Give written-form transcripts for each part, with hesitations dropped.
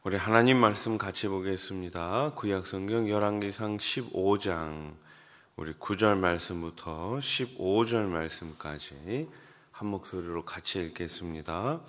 우리 하나님 말씀 같이 보겠습니다. 구약성경 열왕기상 15장 우리 9절 말씀부터 15절 말씀까지 한 목소리로 같이 읽겠습니다.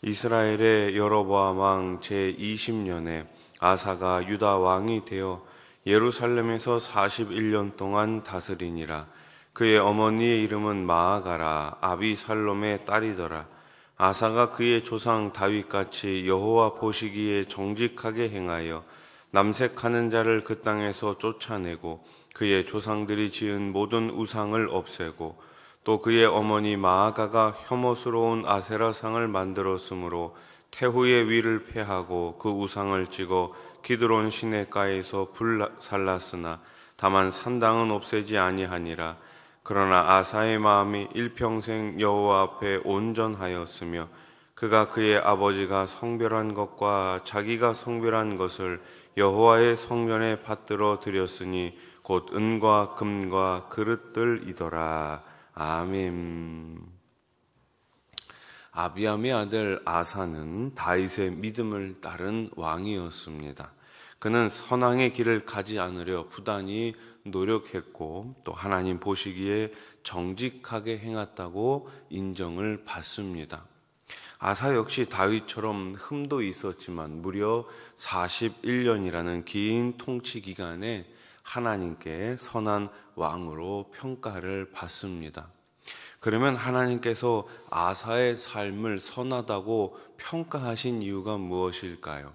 이스라엘의 여로보암 왕 제20년에 아사가 유다 왕이 되어 예루살렘에서 41년 동안 다스리니라. 그의 어머니의 이름은 마아가라. 아비살롬의 딸이더라. 아사가 그의 조상 다윗같이 여호와 보시기에 정직하게 행하여 남색하는 자를 그 땅에서 쫓아내고 그의 조상들이 지은 모든 우상을 없애고 또 그의 어머니 마아가가 혐오스러운 아세라상을 만들었으므로 태후의 위를 폐하고 그 우상을 찍어 기드론 시내가에서 불살랐으나 다만 산당은 없애지 아니하니라. 그러나 아사의 마음이 일평생 여호와 앞에 온전하였으며 그가 그의 아버지가 성별한 것과 자기가 성별한 것을 여호와의 성전에 받들어 드렸으니 곧 은과 금과 그릇들이더라. 아멘. 아비암의 아들 아사는 다윗의 믿음을 따른 왕이었습니다. 그는 선왕의 길을 가지 않으려 부단히 노력했고 또 하나님 보시기에 정직하게 행했다고 인정을 받습니다. 아사 역시 다윗처럼 흠도 있었지만 무려 41년이라는 긴 통치 기간에 하나님께 선한 왕으로 평가를 받습니다. 그러면 하나님께서 아사의 삶을 선하다고 평가하신 이유가 무엇일까요?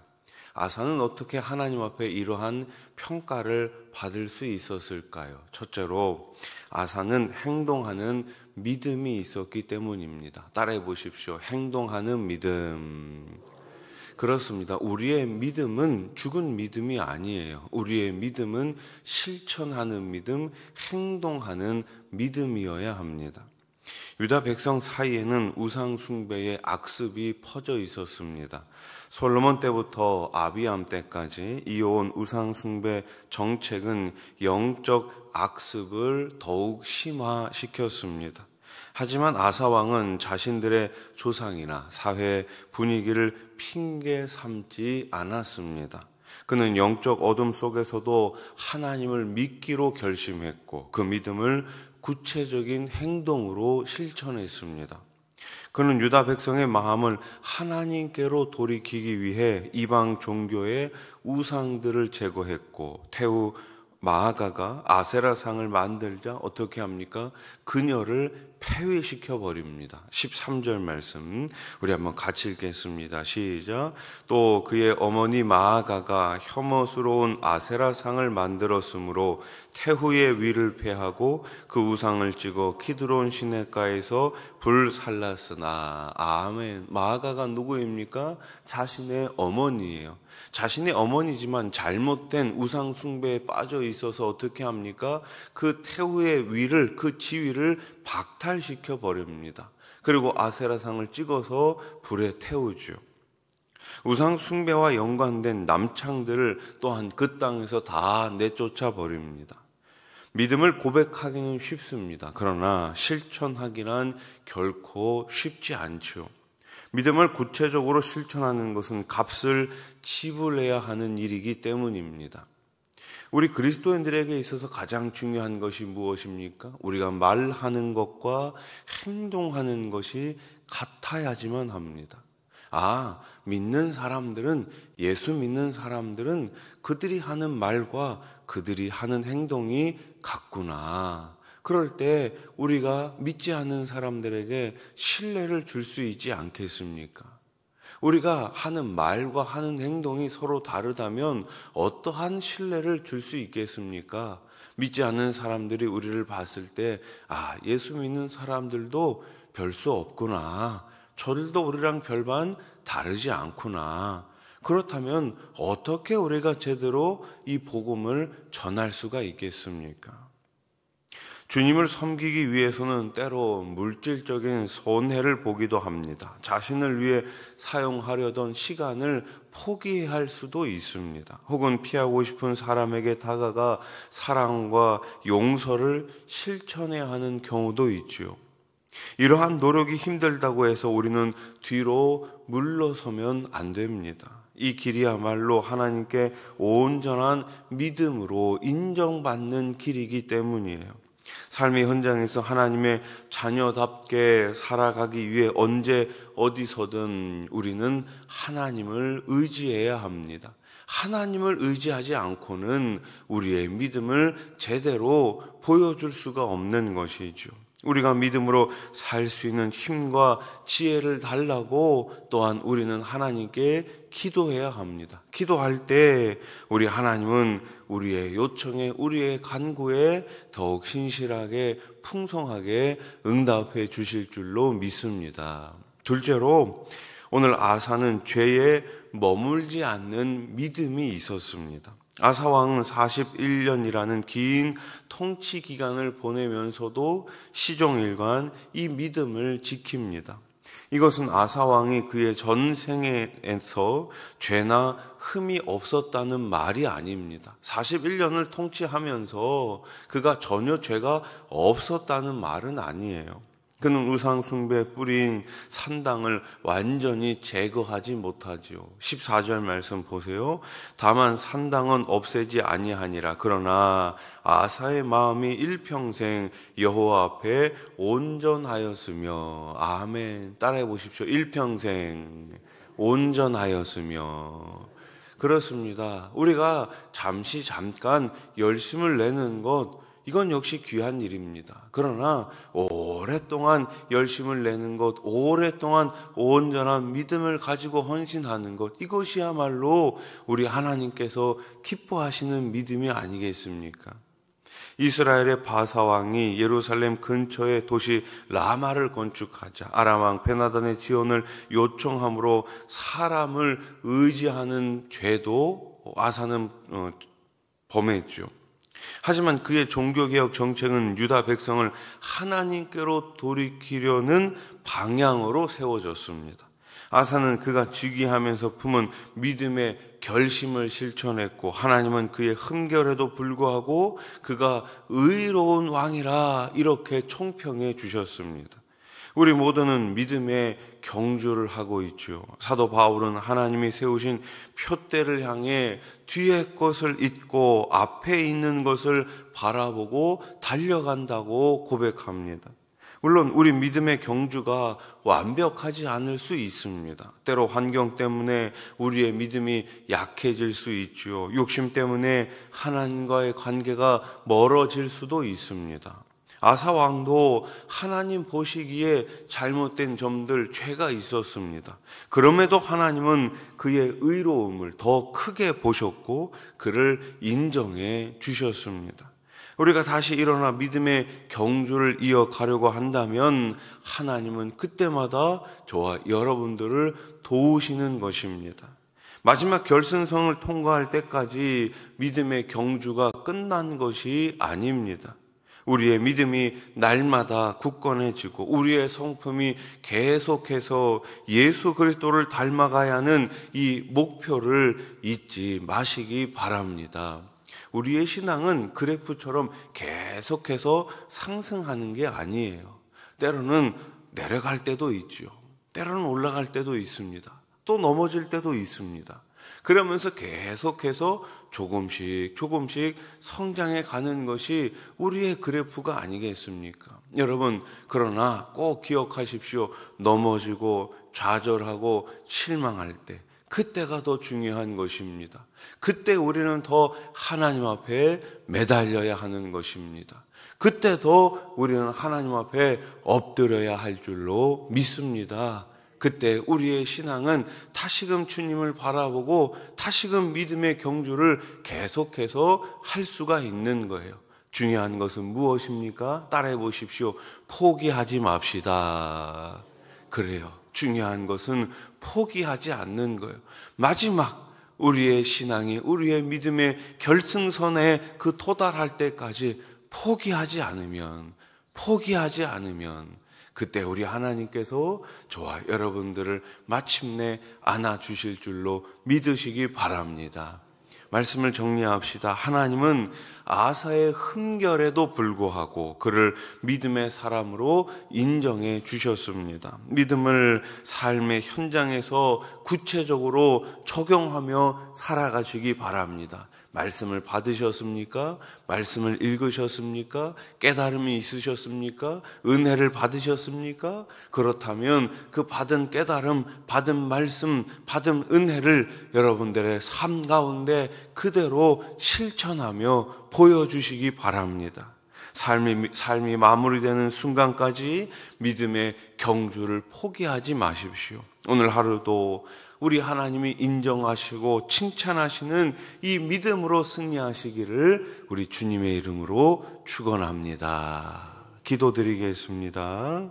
아사는 어떻게 하나님 앞에 이러한 평가를 받을 수 있었을까요? 첫째로 아사는 행동하는 믿음이 있었기 때문입니다. 따라해 보십시오. 행동하는 믿음. 그렇습니다. 우리의 믿음은 죽은 믿음이 아니에요. 우리의 믿음은 실천하는 믿음, 행동하는 믿음이어야 합니다. 유다 백성 사이에는 우상 숭배의 악습이 퍼져 있었습니다. 솔로몬 때부터 아비암 때까지 이어온 우상 숭배 정책은 영적 악습을 더욱 심화시켰습니다. 하지만 아사 왕은 자신들의 조상이나 사회 분위기를 핑계 삼지 않았습니다. 그는 영적 어둠 속에서도 하나님을 믿기로 결심했고 그 믿음을 구체적인 행동으로 실천했습니다. 그는 유다 백성의 마음을 하나님께로 돌이키기 위해 이방 종교의 우상들을 제거했고 태후 마아가가 아세라상을 만들자 어떻게 합니까? 그녀를 폐위시켜 버립니다. 13절 말씀 우리 한번 같이 읽겠습니다. 시작. 또 그의 어머니 마아가가 혐오스러운 아세라상을 만들었으므로 태후의 위를 폐하고 그 우상을 찍어 키드론 시내가에서 불살랐으나. 아멘. 마아가가 누구입니까? 자신의 어머니예요. 자신의 어머니지만 잘못된 우상 숭배에 빠져 있어서 어떻게 합니까? 그 태후의 위를, 그 지위를 박탈시켜 버립니다. 그리고 아세라상을 찍어서 불에 태우죠. 우상 숭배와 연관된 남창들을 또한 그 땅에서 다 내쫓아 버립니다. 믿음을 고백하기는 쉽습니다. 그러나 실천하기란 결코 쉽지 않죠. 믿음을 구체적으로 실천하는 것은 값을 지불해야 하는 일이기 때문입니다. 우리 그리스도인들에게 있어서 가장 중요한 것이 무엇입니까? 우리가 말하는 것과 행동하는 것이 같아야지만 합니다. 믿는 사람들은, 예수 믿는 사람들은 그들이 하는 말과 그들이 하는 행동이 같구나. 그럴 때 우리가 믿지 않는 사람들에게 신뢰를 줄 수 있지 않겠습니까? 우리가 하는 말과 하는 행동이 서로 다르다면 어떠한 신뢰를 줄 수 있겠습니까? 믿지 않는 사람들이 우리를 봤을 때 예수 믿는 사람들도 별 수 없구나. 저들도 우리랑 별반 다르지 않구나. 그렇다면 어떻게 우리가 제대로 이 복음을 전할 수가 있겠습니까? 주님을 섬기기 위해서는 때로 물질적인 손해를 보기도 합니다. 자신을 위해 사용하려던 시간을 포기해야 할 수도 있습니다. 혹은 피하고 싶은 사람에게 다가가 사랑과 용서를 실천해야 하는 경우도 있죠. 이러한 노력이 힘들다고 해서 우리는 뒤로 물러서면 안 됩니다. 이 길이야말로 하나님께 온전한 믿음으로 인정받는 길이기 때문이에요. 삶의 현장에서 하나님의 자녀답게 살아가기 위해 언제 어디서든 우리는 하나님을 의지해야 합니다. 하나님을 의지하지 않고는 우리의 믿음을 제대로 보여줄 수가 없는 것이죠. 우리가 믿음으로 살 수 있는 힘과 지혜를 달라고 또한 우리는 하나님께 기도해야 합니다. 기도할 때 우리 하나님은 우리의 요청에, 우리의 간구에 더욱 신실하게 풍성하게 응답해 주실 줄로 믿습니다. 둘째로 오늘 아사는 죄에 머물지 않는 믿음이 있었습니다. 아사 왕은 41년이라는 긴 통치 기간을 보내면서도 시종일관 이 믿음을 지킵니다. 이것은 아사 왕이 그의 전생에서 죄나 흠이 없었다는 말이 아닙니다. 41년을 통치하면서 그가 전혀 죄가 없었다는 말은 아니에요. 그는 우상 숭배에 뿌린 산당을 완전히 제거하지 못하지요. 14절 말씀 보세요. 다만 산당은 없애지 아니하니라. 그러나 아사의 마음이 일평생 여호와 앞에 온전하였으며. 아멘. 따라해 보십시오. 일평생 온전하였으며. 그렇습니다. 우리가 잠깐 열심을 내는 것, 이건 역시 귀한 일입니다. 그러나 오랫동안 열심을 내는 것, 오랫동안 온전한 믿음을 가지고 헌신하는 것, 이것이야말로 우리 하나님께서 기뻐하시는 믿음이 아니겠습니까? 이스라엘의 바사 왕이 예루살렘 근처의 도시 라마를 건축하자 아람 왕 베나단의 지원을 요청함으로 사람을 의지하는 죄도 아사는 범했죠. 하지만 그의 종교개혁 정책은 유다 백성을 하나님께로 돌이키려는 방향으로 세워졌습니다. 아사는 그가 즉위하면서 품은 믿음의 결심을 실천했고, 하나님은 그의 흠결에도 불구하고 그가 의로운 왕이라 이렇게 총평해 주셨습니다. 우리 모두는 믿음의 경주를 하고 있죠. 사도 바울은 하나님이 세우신 표대를 향해 뒤에 것을 잊고 앞에 있는 것을 바라보고 달려간다고 고백합니다. 물론 우리 믿음의 경주가 완벽하지 않을 수 있습니다. 때로 환경 때문에 우리의 믿음이 약해질 수 있죠. 욕심 때문에 하나님과의 관계가 멀어질 수도 있습니다. 아사 왕도 하나님 보시기에 잘못된 점들, 죄가 있었습니다. 그럼에도 하나님은 그의 의로움을 더 크게 보셨고 그를 인정해 주셨습니다. 우리가 다시 일어나 믿음의 경주를 이어가려고 한다면 하나님은 그때마다 저와 여러분들을 도우시는 것입니다. 마지막 결승선을 통과할 때까지 믿음의 경주가 끝난 것이 아닙니다. 우리의 믿음이 날마다 굳건해지고 우리의 성품이 계속해서 예수 그리스도를 닮아가야 하는 이 목표를 잊지 마시기 바랍니다. 우리의 신앙은 그래프처럼 계속해서 상승하는 게 아니에요. 때로는 내려갈 때도 있죠. 때로는 올라갈 때도 있습니다. 또 넘어질 때도 있습니다. 그러면서 계속해서 조금씩 성장해 가는 것이 우리의 그래프가 아니겠습니까? 여러분, 그러나 꼭 기억하십시오. 넘어지고 좌절하고 실망할 때, 그때가 더 중요한 것입니다. 그때 우리는 더 하나님 앞에 매달려야 하는 것입니다. 그때 더 우리는 하나님 앞에 엎드려야 할 줄로 믿습니다. 그때 우리의 신앙은 다시금 주님을 바라보고 다시금 믿음의 경주를 계속해서 할 수가 있는 거예요. 중요한 것은 무엇입니까? 따라해 보십시오. 포기하지 맙시다. 그래요. 중요한 것은 포기하지 않는 거예요. 마지막 우리의 신앙이, 우리의 믿음의 결승선에 그 도달할 때까지 포기하지 않으면 그때 우리 하나님께서 저와 여러분들을 마침내 안아주실 줄로 믿으시기 바랍니다. 말씀을 정리합시다. 하나님은 아사의 흠결에도 불구하고 그를 믿음의 사람으로 인정해 주셨습니다. 믿음을 삶의 현장에서 구체적으로 적용하며 살아가시기 바랍니다. 말씀을 받으셨습니까? 말씀을 읽으셨습니까? 깨달음이 있으셨습니까? 은혜를 받으셨습니까? 그렇다면 그 받은 깨달음, 받은 말씀, 받은 은혜를 여러분들의 삶 가운데 그대로 실천하며 보여주시기 바랍니다. 삶이 마무리되는 순간까지 믿음의 경주를 포기하지 마십시오. 오늘 하루도 우리 하나님이 인정하시고 칭찬하시는 이 믿음으로 승리하시기를 우리 주님의 이름으로 축원합니다. 기도드리겠습니다.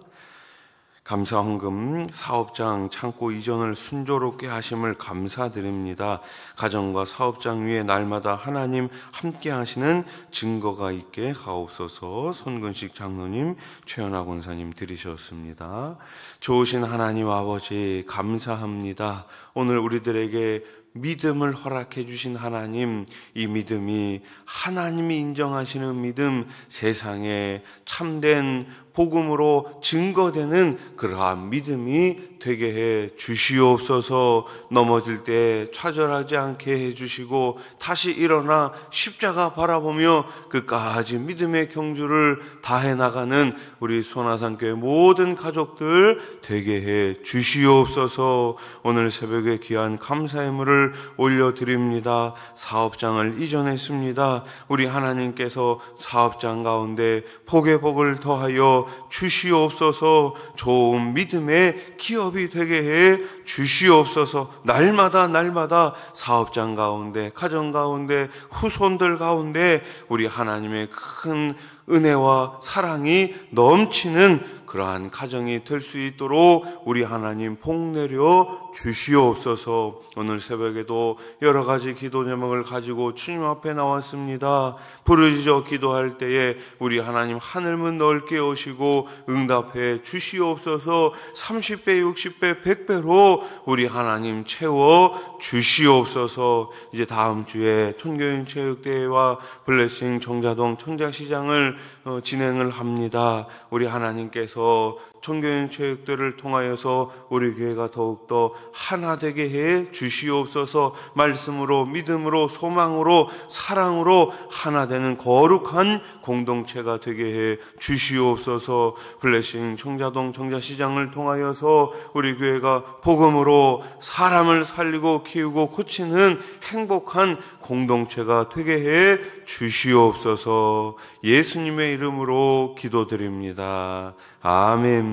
감사헌금 사업장 창고 이전을 순조롭게 하심을 감사드립니다. 가정과 사업장 위에 날마다 하나님 함께 하시는 증거가 있게 하옵소서. 손근식 장로님, 최연아 권사님 들으셨습니다. 좋으신 하나님 아버지 감사합니다. 오늘 우리들에게 믿음을 허락해 주신 하나님, 이 믿음이 하나님이 인정하시는 믿음, 세상에 참된 복음으로 증거되는 그러한 믿음이 되게 해 주시옵소서. 넘어질 때 좌절하지 않게 해 주시고 다시 일어나 십자가 바라보며 끝까지 믿음의 경주를 다해 나가는 우리 소나산교회 모든 가족들 되게 해 주시옵소서. 오늘 새벽에 귀한 감사의 물을 올려드립니다. 사업장을 이전했습니다. 우리 하나님께서 사업장 가운데 복의 복을 더하여 주시옵소서. 좋은 믿음의 기업이 되게 해 주시옵소서. 날마다 사업장 가운데, 가정 가운데, 후손들 가운데 우리 하나님의 큰 은혜와 사랑이 넘치는 그러한 가정이 될 수 있도록 우리 하나님 복 내려 주시옵소서. 오늘 새벽에도 여러 가지 기도 제목을 가지고 주님 앞에 나왔습니다. 부르짖어 기도할 때에 우리 하나님 하늘문 넓게 오시고 응답해 주시옵소서. 30배, 60배, 100배로 우리 하나님 채워 주시옵소서. 이제 다음 주에 촌교인 체육대회와 블레싱 정자동 청자시장을 진행을 합니다. 우리 하나님께서 촌교인 체육대회를 통하여서 우리 교회가 더욱더 하나 되게 해 주시옵소서. 말씀으로, 믿음으로, 소망으로, 사랑으로 하나 되는 거룩한 공동체가 되게 해 주시옵소서. 블레싱 청자동 청자시장을 통하여서 우리 교회가 복음으로 사람을 살리고 키우고 고치는 행복한 공동체가 되게 해 주시옵소서. 예수님의 이름으로 기도드립니다. 아멘.